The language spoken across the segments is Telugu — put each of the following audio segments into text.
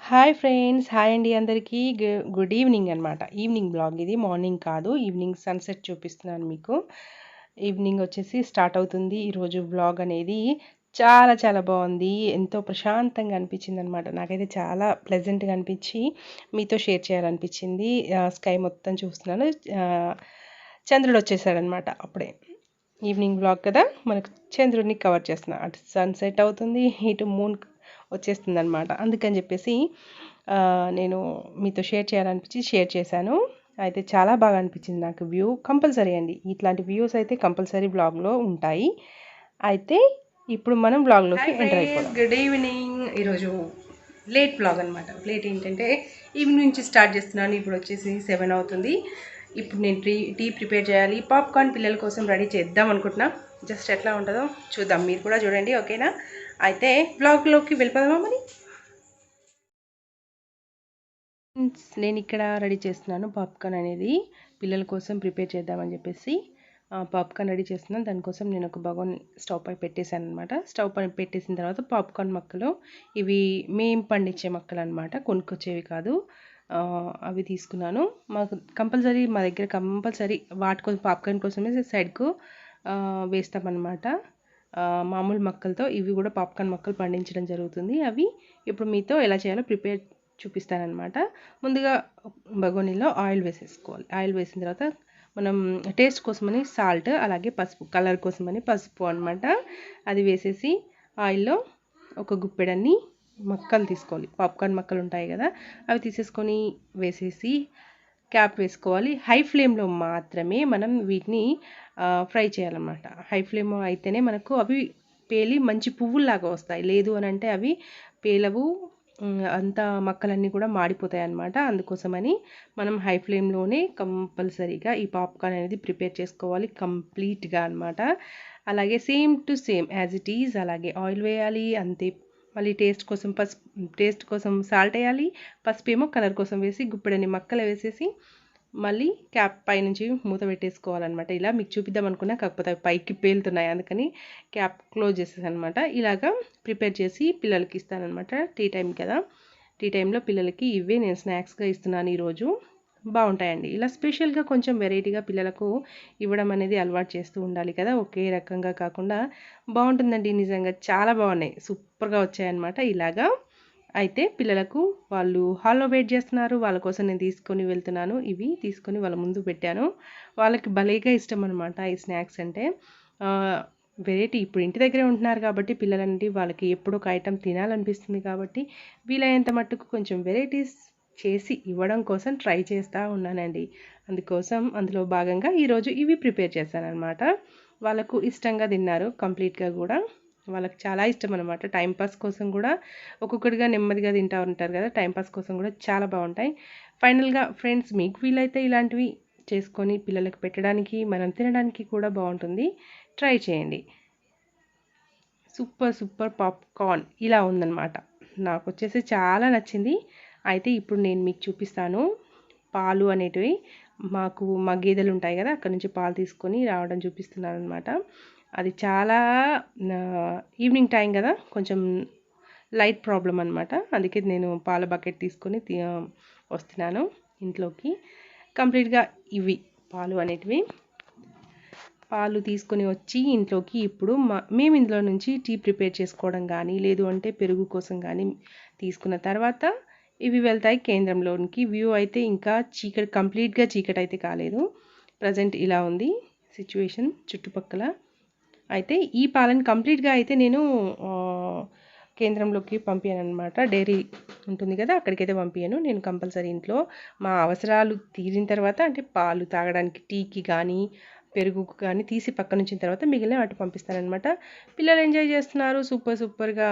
హాయ్ ఫ్రెండ్స్, హాయ్ అండి అందరికీ. గుడ్ ఈవినింగ్ అనమాట. ఈవినింగ్ బ్లాగ్ ఇది, మార్నింగ్ కాదు. ఈవినింగ్ సన్సెట్ చూపిస్తున్నాను మీకు. ఈవినింగ్ వచ్చేసి స్టార్ట్ అవుతుంది ఈరోజు బ్లాగ్ అనేది. చాలా చాలా బాగుంది, ఎంతో ప్రశాంతంగా అనిపించింది అనమాట. నాకైతే చాలా ప్లెజెంట్గా అనిపించి మీతో షేర్ చేయాలనిపించింది. స్కై మొత్తం చూస్తున్నాను. చంద్రుడు వచ్చేసాడనమాట అప్పుడే. ఈవినింగ్ బ్లాగ్ కదా, మనకు చంద్రుడిని కవర్ చేస్తున్నా. అటు సన్సెట్ అవుతుంది, ఇటు మూన్ వచ్చేస్తుంది అనమాట. అందుకని చెప్పేసి నేను మీతో షేర్ చేయాలనిపించి షేర్ చేశాను. అయితే చాలా బాగా అనిపించింది నాకు. వ్యూ కంపల్సరీ అండి, ఇట్లాంటి వ్యూస్ అయితే కంపల్సరీ బ్లాగ్లో ఉంటాయి. అయితే ఇప్పుడు మనం బ్లాగ్లోకి ఎంటర్ అయిపోతాం. Good evening. ఈరోజు లేట్ బ్లాగ్ అనమాట. లేట్ ఏంటంటే ఈవినింగ్ నుంచి స్టార్ట్ చేస్తున్నాను. ఇప్పుడు వచ్చేసి 7 అవుతుంది. ఇప్పుడు నేను టీ ప్రిపేర్ చేయాలి. పాప్కార్న్ పిల్లల కోసం రెడీ చేద్దాం అనుకుంటున్నా. జస్ట్ ఎట్లా ఉంటుందో చూద్దాం, మీరు కూడా చూడండి, ఓకేనా? అయితే బ్లాగ్లోకి వెళ్ళిపోదామా మరి. నేను ఇక్కడ రెడీ చేస్తున్నాను పాప్కార్న్ అనేది. పిల్లల కోసం ప్రిపేర్ చేద్దామని చెప్పేసి పాప్కార్న్ రెడీ చేస్తున్నాను. దానికోసం నేను ఒక బగోన్ స్టవ్ పై పెట్టేశాను అనమాట. స్టవ్ పై పెట్టేసిన తర్వాత పాప్కార్న్ మొక్కలు, ఇవి మేము పండించే మొక్కలు అనమాట, కొనుక్కొచ్చేవి కాదు. అవి తీసుకున్నాను. మాకు కంపల్సరీ, మా దగ్గర కంపల్సరీ వాటి కోసం, పాప్కార్న్ కోసమే సైడ్కు వేస్తామన్నమాట. మామూలు మొక్కలతో ఇవి కూడా పాప్కార్న్ మొక్కలు పండించడం జరుగుతుంది. అవి ఇప్పుడు మీతో ఎలా చేయాలో ప్రిపేర్ చూపిస్తానమాట. ముందుగా బగోనీలో ఆయిల్ వేసేసుకోవాలి. ఆయిల్ వేసిన తర్వాత మనం టేస్ట్ కోసమని సాల్ట్, అలాగే పసుపు, కలర్ కోసమని పసుపు అనమాట. అది వేసేసి ఆయిల్లో ఒక గుప్పెడన్ని మక్కలు తీసుకోవాలి. పాప్కార్న్ మక్కలు ఉంటాయి కదా, అవి తీసేసుకొని వేసేసి క్యాప్ వేసుకోవాలి. హై ఫ్లేమ్లో మాత్రమే మనం వీటిని ఫ్రై చేయాలన్నమాట. హై ఫ్లేమ్ అయితేనే మనకు అవి పేలి మంచి పువ్వుల్లాగా వస్తాయి. లేదు అని అంటే అవి పేలవు, అంత మక్కలన్నీ కూడా మాడిపోతాయి అన్నమాట. అందుకోసమని మనం హై ఫ్లేమ్లోనే కంపల్సరీగా ఈ పాప్కార్న్ అనేది ప్రిపేర్ చేసుకోవాలి కంప్లీట్గా అనమాట. అలాగే same to same as it is అలాగే ఆయిల్ వేయాలి అంతే. మళ్ళీ టేస్ట్ కోసం సాల్ట్ వేయాలి. పసుపు ఏమో కలర్ కోసం వేసి గుప్పెడని మక్కలు వేసేసి మళ్ళీ క్యాప్ పై నుంచి మూత పెట్టేసుకోవాలన్నమాట. ఇలా మీకు చూపిద్దాం అనుకున్నా, కాకపోతే అవి పైకి పేలుతున్నాయి, అందుకని క్యాప్ క్లోజ్ చేసేసి అనమాట. ఇలాగా ప్రిపేర్ చేసి పిల్లలకి ఇస్తానమాట. టీ టైం కదా, టీ టైంలో పిల్లలకి ఇవే నేను స్నాక్స్గా ఇస్తున్నాను ఈరోజు. బాగుంటాయండి. ఇలా స్పెషల్గా కొంచెం వెరైటీగా పిల్లలకు ఇవ్వడం అనేది అలవాటు చేస్తూ ఉండాలి కదా, ఒకే రకంగా కాకుండా. బాగుంటుందండి, నిజంగా చాలా బాగున్నాయి, సూపర్గా వచ్చాయన్నమాట. ఇలాగా అయితే పిల్లలకు వాళ్ళు హాల్లో వెయిట్ చేస్తున్నారు, వాళ్ళ కోసం నేను తీసుకొని వెళ్తున్నాను. ఇవి తీసుకొని వాళ్ళ ముందు పెట్టాను. వాళ్ళకి భలేగా ఇష్టం అనమాట ఈ స్నాక్స్ అంటే. వెరైటీ, ఇప్పుడు ఇంటి దగ్గరే ఉంటున్నారు కాబట్టి పిల్లలంటే వాళ్ళకి ఎప్పుడో ఒక ఐటెం తినాలనిపిస్తుంది కాబట్టి వీలైనంత మట్టుకు కొంచెం వెరైటీస్ చేసి ఇవ్వడం కోసం ట్రై చేస్తూ ఉన్నానండి. అందులో భాగంగా ఈరోజు ఇవి ప్రిపేర్ చేశాను అనమాట. వాళ్ళకు ఇష్టంగా తిన్నారు కంప్లీట్గా కూడా. వాళ్ళకి చాలా ఇష్టం అనమాట. టైంపాస్ కోసం కూడా ఒక్కొక్కటిగా నెమ్మదిగా తింటూ ఉంటారు కదా, టైంపాస్ కోసం కూడా చాలా బాగుంటాయి. ఫైనల్గా ఫ్రెండ్స్, మీకు వీలైతే ఇలాంటివి చేసుకొని పిల్లలకు పెట్టడానికి, మనం తినడానికి కూడా బాగుంటుంది. ట్రై చేయండి. సూపర్ సూపర్ పాప్కార్న్ ఇలా ఉందన్నమాట. నాకు వచ్చేసి చాలా నచ్చింది. అయితే ఇప్పుడు నేను మీకు చూపిస్తాను. పాలు అనేటివి మా గేదెలు ఉంటాయి కదా, అక్కడ నుంచి పాలు తీసుకొని రావడం చూపిస్తున్నాను అనమాట. అది చాలా ఈవినింగ్ టైం కదా, కొంచెం లైట్ ప్రాబ్లం అనమాట. అందుకే నేను పాల బకెట్ తీసుకొని వస్తున్నాను ఇంట్లోకి. కంప్లీట్గా ఇవి పాలు అనేటివి. పాలు తీసుకొని వచ్చి ఇంట్లోకి ఇప్పుడు మేము ఇందులో నుంచి టీ ప్రిపేర్ చేసుకోవడం కానీ, లేదు అంటే పెరుగు కోసం కానీ తీసుకున్న తర్వాత ఇవి వెళ్తాయి కేంద్రంలోనికి. వ్యూ అయితే ఇంకా కంప్లీట్గా చీకటి అయితే కాలేదు. ప్రజెంట్ ఇలా ఉంది సిచ్యువేషన్ చుట్టుపక్కల. అయితే ఈ పాలను కంప్లీట్గా అయితే నేను కేంద్రంలోకి పంపాను అనమాట. డైరీ ఉంటుంది కదా, అక్కడికైతే పంపాను. నేను కంపల్సరీ ఇంట్లో మా అవసరాలు తీరిన తర్వాత, అంటే పాలు తాగడానికి టీకి కానీ పెరుగుకు కానీ తీసి పక్కన ఉంచిన తర్వాత మిగిలిన వాటి పంపిస్తానమాట. పిల్లలు ఎంజాయ్ చేస్తున్నారు, సూపర్గా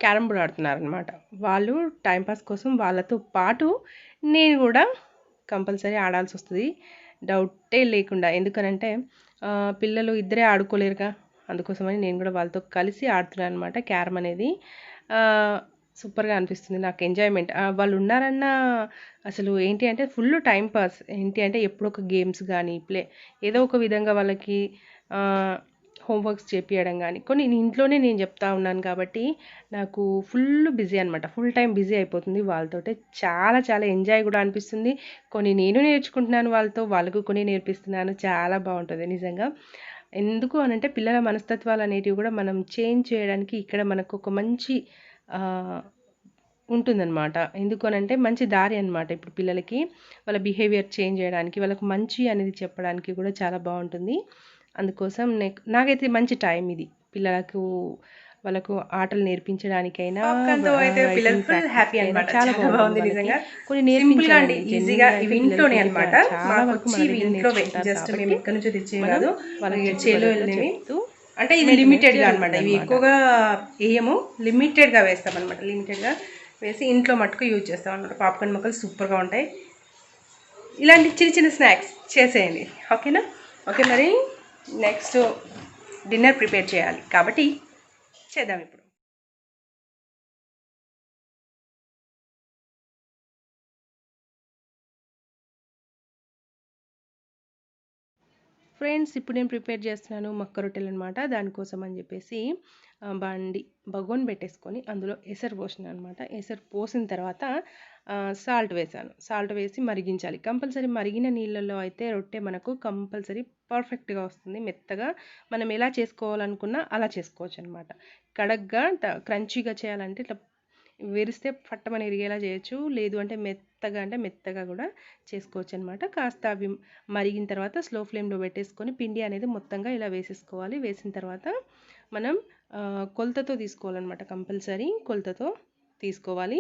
క్యారమ్ బోర్డ్ ఆడుతున్నారు అనమాట. వాళ్ళు టైంపాస్ కోసం వాళ్ళతో పాటు నేను కూడా కంపల్సరీ ఆడాల్సి వస్తుంది, డౌటే లేకుండా. ఎందుకనంటే పిల్లలు ఇద్దరే ఆడుకోలేరుగా, అందుకోసమని నేను కూడా వాళ్ళతో కలిసి ఆడుతున్నాను అనమాట క్యారమ్ అనేది. సూపర్గా అనిపిస్తుంది నాకు, ఎంజాయ్మెంట్. వాళ్ళు ఉన్నారన్న అసలు ఏంటి అంటే ఫుల్ టైంపాస్. ఏంటి అంటే ఎప్పుడో ఒక గేమ్స్ కానీ ఏదో ఒక విధంగా వాళ్ళకి హోంవర్క్స్ చేపియడం కానీ కొన్ని ఇంట్లోనే నేను చెప్తా ఉన్నాను కాబట్టి నాకు ఫుల్ బిజీ అనమాట. ఫుల్ టైం బిజీ అయిపోతుంది వాళ్ళతోటే. చాలా చాలా ఎంజాయ్ కూడా అనిపిస్తుంది. కొన్ని నేను నేర్చుకుంటున్నాను వాళ్ళతో, వాళ్ళకు కొన్ని నేర్పిస్తున్నాను. చాలా బాగుంటుంది నిజంగా. ఎందుకు అనంటే పిల్లల మనస్తత్వాలు అనేటివి కూడా మనం చేంజ్ చేయడానికి ఇక్కడ మనకు ఒక మంచి ఉంటుందన్నమాట. ఎందుకు అనంటే మంచి దారి అనమాట. ఇప్పుడు పిల్లలకి వాళ్ళ బిహేవియర్ చేంజ్ చేయడానికి, వాళ్ళకు మంచి అనేది చెప్పడానికి కూడా చాలా బాగుంటుంది. అందుకోసం నాకైతే మంచి టైం ఇది. పిల్లలకు వాళ్ళకు ఆటలు నేర్పించడానికైనా, పాప్కార్న్‌తో అయితే పిల్లలు రైటింగ్ ఫుల్ హ్యాపీ ప్రాక్టీస్‌కైనా అనమాట. చాలా చాలా బాగుంటుంది. బాగుంది వాళ్ళకి నిజంగా. కొన్ని సింపుల్‌గా అండి, నేర్పించాలండి. ఈజీగా జెన్యూన్‌గా అయితే ఇవి పిల్లలు ఇంట్లోనే కొద్దిగా అనమాట. చాలా వరకు మాకొచ్చి మన ఇవి దగ్గర ఇంట్లోవే. నేర్చుకుంటారు జస్ట్ మేము కాబట్టి ఎక్కడి నుంచో తెచ్చేవి మనం కాదు. వాళ్ళకి ఇవి చెప్పు చేలో పద్ధతిలో వెళ్ళినవి. చెప్తూ అంటే ఇది మెయింటెనెన్స్ లిమిటెడ్‌గా అనమాట. ఇవి జరుగుతుందన్నమాట. ఎక్కువగా వేయము. లిమిటెడ్‌గా వేస్తామనమాట. లిమిటెడ్‌గా వేసి ఇంట్లో మట్టుకు యూజ్ చేస్తాం అనమాట. పాప్కార్న్ ముక్కలు సూపర్‌గా ఉంటాయి. ఇలాంటి చిన్న చిన్న స్నాక్స్ చేసేయండి. ఓకేనా? ఓకే, మరి నెక్స్ట్ డిన్నర్ ప్రిపేర్ చేయాలి కాబట్టి చేద్దాం ఇప్పుడు. ఫ్రెండ్స్, ఇప్పుడు నేను ప్రిపేర్ చేస్తున్నాను మక్క రొట్టెలు అనమాట. దానికోసం అని చెప్పేసి బగోన్ పెట్టేసుకొని అందులో ఎసరు పోసిన అనమాట. ఎసరు పోసిన తర్వాత సాల్ట్ వేసాను. సాల్ట్ వేసి మరిగించాలి. కంపల్సరీ మరిగిన నీళ్ళల్లో అయితే రొట్టె మనకు కంపల్సరీ పర్ఫెక్ట్గా వస్తుంది. మెత్తగా మనం ఎలా చేసుకోవాలనుకున్నా అలా చేసుకోవచ్చు అనమాట. కడగ్గా క్రంచీగా చేయాలంటే ఇట్లా విరిస్తే పట్టమని ఇరిగేలా చేయొచ్చు. లేదు అంటే మెత్తగా కూడా చేసుకోవచ్చు అనమాట. కాస్త అవి మరిగిన తర్వాత స్లో ఫ్లేమ్లో పెట్టేసుకొని పిండి అనేది మొత్తంగా ఇలా వేసేసుకోవాలి. వేసిన తర్వాత మనం కొలతతో తీసుకోవాలన్నమాట. కంపల్సరీ కొలతతో తీసుకోవాలి.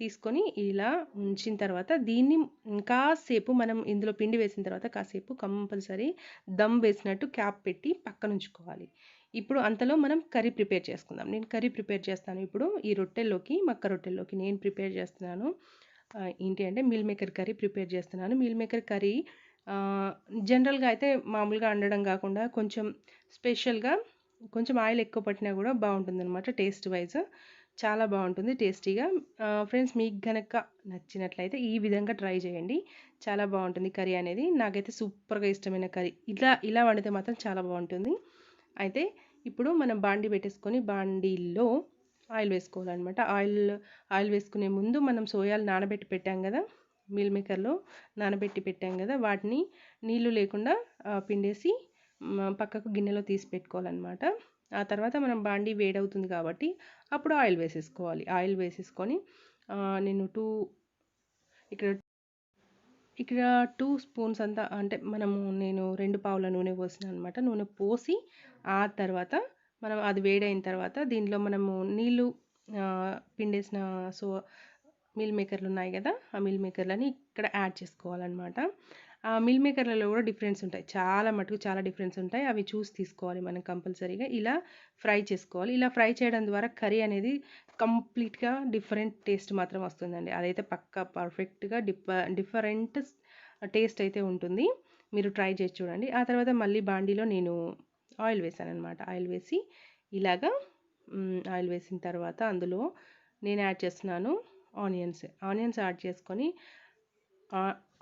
తీసుకొని ఇలా ఉంచిన తర్వాత దీన్ని కాసేపు మనం ఇందులో పిండి వేసిన తర్వాత కాసేపు కంపల్సరీ దమ్ వేసినట్టు క్యాప్ పెట్టి పక్కన ఉంచుకోవాలి. ఇప్పుడు అంతలో మనం కర్రీ ప్రిపేర్ చేసుకుందాం. నేను కర్రీ ప్రిపేర్ చేస్తాను ఇప్పుడు. ఈ రొట్టెల్లోకి, మక్క రొట్టెల్లోకి నేను ప్రిపేర్ చేస్తున్నాను ఏంటి అంటే మీల్ మేకర్ కర్రీ ప్రిపేర్ చేస్తున్నాను. మీల్ మేకర్ కర్రీ జనరల్గా అయితే మామూలుగా వండడం కాకుండా కొంచెం స్పెషల్గా కొంచెం ఆయిల్ ఎక్కువ పట్టినా కూడా బాగుంటుందన్నమాట. టేస్ట్ వైజ్ చాలా బాగుంటుంది టేస్టీగా. ఫ్రెండ్స్, మీకు గనక నచ్చినట్లయితే ఈ విధంగా ట్రై చేయండి. చాలా బాగుంటుంది కర్రీ అనేది. నాకైతే సూపర్గా ఇష్టమైన కర్రీ. ఇలా వండితే మాత్రం చాలా బాగుంటుంది. అయితే ఇప్పుడు మనం బాండీ పెట్టేసుకొని బాండీలో ఆయిల్ వేసుకోవాలన్నమాట. ఆయిల్ వేసుకునే ముందు మనం సోయాలు నానబెట్టి పెట్టాం కదా, మీల్ మేకర్లో నానబెట్టి పెట్టాం కదా, వాటిని నీళ్లు లేకుండా పిండేసి పక్కకు గిన్నెలో తీసి పెట్టుకోవాలన్నమాట. ఆ తర్వాత మనం బాండీ వేడవుతుంది కాబట్టి అప్పుడు ఆయిల్ వేసేసుకోవాలి. ఆయిల్ వేసేసుకొని నేను ఇక్కడ ఇక్కడ 2 స్పూన్స్ అంతా అంటే నేను 2 పావుల నూనె పోసినాను అనమాట. నూనె పోసి ఆ తర్వాత మనం అది వేడైన తర్వాత దీంట్లో మనము నీళ్ళు పిండేసిన మీల్ మేకర్లు ఉన్నాయి కదా, ఆ మీల్ మేకర్లని ఇక్కడ యాడ్ చేసుకోవాలన్నమాట. ఆ మీల్ మేకర్లలో కూడా డిఫరెన్స్ ఉంటాయి. చాలా డిఫరెన్స్ ఉంటాయి. అవి చూసి తీసుకోవాలి మనం కంపల్సరీగా. ఇలా ఫ్రై చేసుకోవాలి. ఇలా ఫ్రై చేయడం ద్వారా కర్రీ అనేది కంప్లీట్గా డిఫరెంట్ టేస్ట్ మాత్రం వస్తుందండి. అదైతే పక్కా పర్ఫెక్ట్గా డిఫరెంట్ టేస్ట్ అయితే ఉంటుంది. మీరు ట్రై చేసి చూడండి. ఆ తర్వాత మళ్ళీ బాండీలో నేను ఆయిల్ వేసాను అనమాట. ఆయిల్ వేసిన తర్వాత అందులో నేను యాడ్ చేస్తున్నాను ఆనియన్స్ యాడ్ చేసుకొని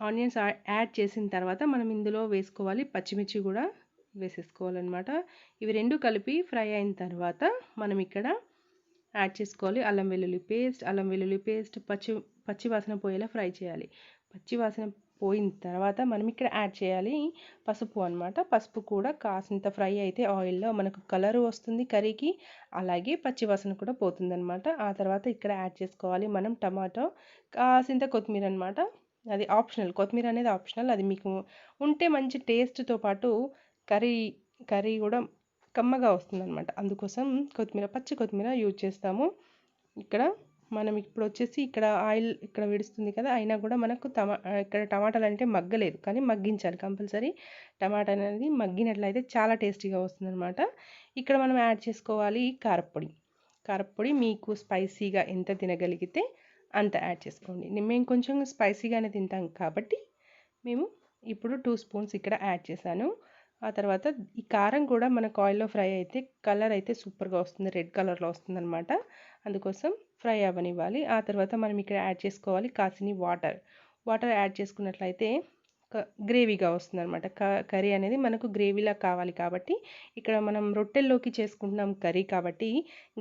ఆనియన్స్ యాడ్ చేసిన తర్వాత మనం ఇందులో వేసుకోవాలి పచ్చిమిర్చి కూడా వేసేసుకోవాలన్నమాట. ఇవి రెండు కలిపి ఫ్రై అయిన తర్వాత మనం ఇక్కడ యాడ్ చేసుకోవాలి అల్లం వెల్లుల్లి పేస్ట్ పచ్చి వాసన పోయేలా ఫ్రై చేయాలి. పచ్చి వాసన పోయిన తర్వాత మనం ఇక్కడ యాడ్ చేయాలి పసుపు అనమాట. పసుపు కూడా కాసింత ఫ్రై అయితే ఆయిల్లో మనకు కలర్ వస్తుంది కర్రీకి, అలాగే పచ్చి వాసన కూడా పోతుందన్నమాట. ఆ తర్వాత ఇక్కడ యాడ్ చేసుకోవాలి మనం టమాటో, కాసింత కొత్తిమీర అనమాట. అది ఆప్షనల్. కొత్తిమీర అనేది ఆప్షనల్. అది మీకు ఉంటే మంచి టేస్ట్తో పాటు కర్రీ కర్రీ కూడా కమ్మగా వస్తుందన్నమాట. అందుకోసం పచ్చి కొత్తిమీర యూజ్ చేస్తాము. మనం ఇప్పుడు వచ్చేసి ఇక్కడ ఆయిల్ ఇక్కడ విడుస్తుంది కదా, అయినా కూడా మనకు ఇక్కడ టమాటాలు అంటే మగ్గలేదు కానీ మగ్గించాలి కంపల్సరీ. టమాటా అనేది మగ్గినట్లయితే చాలా టేస్టీగా వస్తుందన్నమాట. ఇక్కడ మనం యాడ్ చేసుకోవాలి కారప్పొడి మీకు స్పైసీగా ఎంత తినగలిగితే అంత యాడ్ చేసుకోండి. మేము కొంచెం స్పైసీగానే తింటాం కాబట్టి మేము ఇప్పుడు 2 స్పూన్స్ ఇక్కడ యాడ్ చేశాను. ఆ తర్వాత ఈ కారం కూడా మనకు ఆయిల్లో ఫ్రై అయితే కలర్ అయితే సూపర్గా వస్తుంది, రెడ్ కలర్లో వస్తుందన్నమాట. అందుకోసం ఫ్రై అవ్వనివ్వాలి. ఆ తర్వాత మనం ఇక్కడ యాడ్ చేసుకోవాలి కాసిని వాటర్ యాడ్ చేసుకున్నట్లయితే గ్రేవీగా వస్తుందన్నమాట. కర్రీ అనేది మనకు గ్రేవీలా కావాలి కాబట్టి ఇక్కడ మనం రొట్టెల్లోకి చేసుకుంటున్నాం కర్రీ కాబట్టి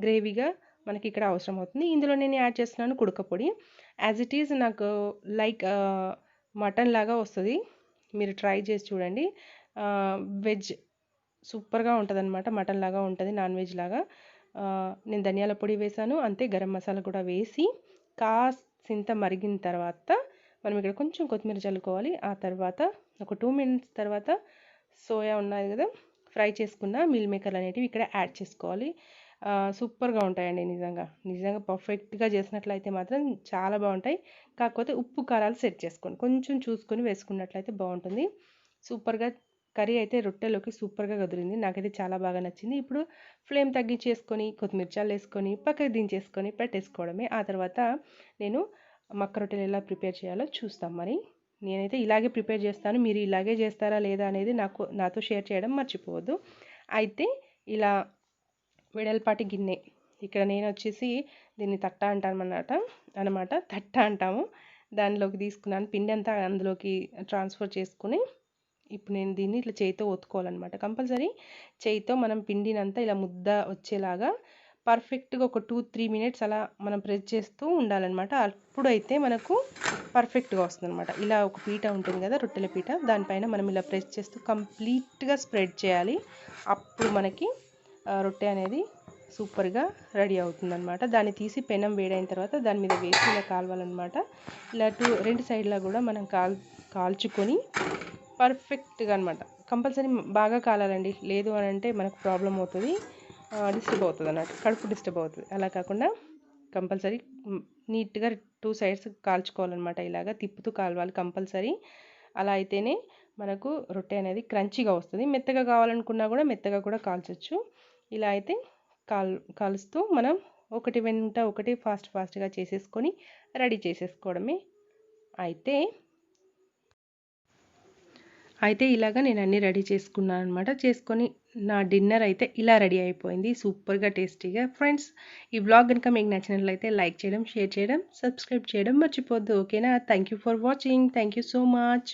గ్రేవీగా మనకి ఇక్కడ అవసరం అవుతుంది. ఇందులో నేను యాడ్ చేస్తున్నాను కుడక పొడి. యాజ్ ఇట్ ఈజ్ నాకు లైక్ మటన్ లాగా వస్తుంది. మీరు ట్రై చేసి చూడండి. వెజ్ సూపర్గా ఉంటుందన్నమాట. మటన్ లాగా ఉంటుంది, నాన్ వెజ్ లాగా. నేను ధనియాల పొడి వేసాను, అంతే గరం మసాలా కూడా వేసి కాసింత మరిగిన తర్వాత మనం ఇక్కడ కొంచెం కొత్తిమీర చల్లుకోవాలి. ఆ తర్వాత ఒక 2 మినిట్స్ తర్వాత సోయా ఉన్నది కదా, ఫ్రై చేసుకున్న మిల్ మేకర్లు అనేటివి ఇక్కడ యాడ్ చేసుకోవాలి. సూపర్గా ఉంటాయండి. నిజంగా నిజంగా పర్ఫెక్ట్గా చేసినట్లయితే మాత్రం చాలా బాగుంటాయి. కాకపోతే ఉప్పు కారాలు సెట్ చేసుకోండి, కొంచెం చూసుకొని వేసుకున్నట్లయితే బాగుంటుంది. సూపర్గా కర్రీ అయితే రొట్టెలోకి సూపర్గా కుదిరింది. నాకైతే చాలా బాగా నచ్చింది. ఇప్పుడు ఫ్లేమ్ తగ్గించేసుకొని కొత్తిమీర చల్లేసుకొని పక్కకి దించేసుకొని పెట్టేసుకోవడమే. ఆ తర్వాత నేను మక్క రొట్టెలు ఎలా ప్రిపేర్ చేయాలో చూస్తాం. మరి నేనైతే ఇలాగే ప్రిపేర్ చేస్తాను. మీరు ఇలాగే చేస్తారా లేదా అనేది నాతో షేర్ చేయడం మర్చిపోవద్దు. అయితే ఇలా వెడల్పాటి గిన్నె, ఇక్కడ నేను వచ్చేసి దీన్ని తట్ట అనమాట తట్ట అంటాము. దానిలోకి తీసుకున్నాను పిండి అంతా, అందులోకి ట్రాన్స్ఫర్ చేసుకుని ఇప్పుడు నేను దీన్ని ఇట్లా చేయితో ఒత్తుకోవాలన్నమాట. కంపల్సరీ చేయితో మనం పిండినంతా ఇలా ముద్ద వచ్చేలాగా పర్ఫెక్ట్గా ఒక 2-3 మినిట్స్ అలా మనం ప్రెస్ చేస్తూ ఉండాలన్నమాట. అప్పుడైతే మనకు పర్ఫెక్ట్గా వస్తుందన్నమాట. ఇలా ఒక పీట ఉంటుంది కదా, రొట్టెల పీట, దానిపైన మనం ఇలా ప్రెస్ చేస్తూ కంప్లీట్గా స్ప్రెడ్ చేయాలి. అప్పుడు మనకి రొట్టె అనేది సూపర్గా రెడీ అవుతుందన్నమాట. దాన్ని తీసి పెనం వేడైన తర్వాత దాని మీద వేసి ఇలా కాలవాలన్నమాట. ఇలా రెండు సైడ్లా కూడా మనం కాల్చుకొని పర్ఫెక్ట్గా అనమాట. కంపల్సరీ బాగా కాలాలండి, లేదు అని అంటే మనకు ప్రాబ్లం అవుతుంది, డిస్టర్బ్ అవుతుంది అన్నట్టు, కడుపు డిస్టర్బ్ అవుతుంది. అలా కాకుండా కంపల్సరీ నీట్గా 2 సైడ్స్ కాల్చుకోవాలన్నమాట. ఇలాగా తిప్పుతూ కాలవాలి కంపల్సరీ. అలా అయితేనే మనకు రొట్టె అనేది క్రంచీగా వస్తుంది. మెత్తగా కావాలనుకున్నా కూడా మెత్తగా కూడా కాల్చొచ్చు. ఇలా అయితే కాలుస్తూ మనం ఒకటి వెంట ఒకటి ఫాస్ట్గా చేసేసుకొని రెడీ చేసేసుకోవడమే. అయితే ఇలాగా నేను అన్నీ రెడీ చేసుకున్నాను అనమాట. చేసుకొని నా డిన్నర్ అయితే ఇలా రెడీ అయిపోయింది, సూపర్గా టేస్టీగా. ఫ్రెండ్స్, ఈ వ్లాగ్ కనుక మీకు నచ్చినట్లయితే లైక్ చేయడం, షేర్ చేయడం, సబ్స్క్రైబ్ చేయడం మర్చిపోద్దు. ఓకేనా? Thank you for watching. Thank you so much.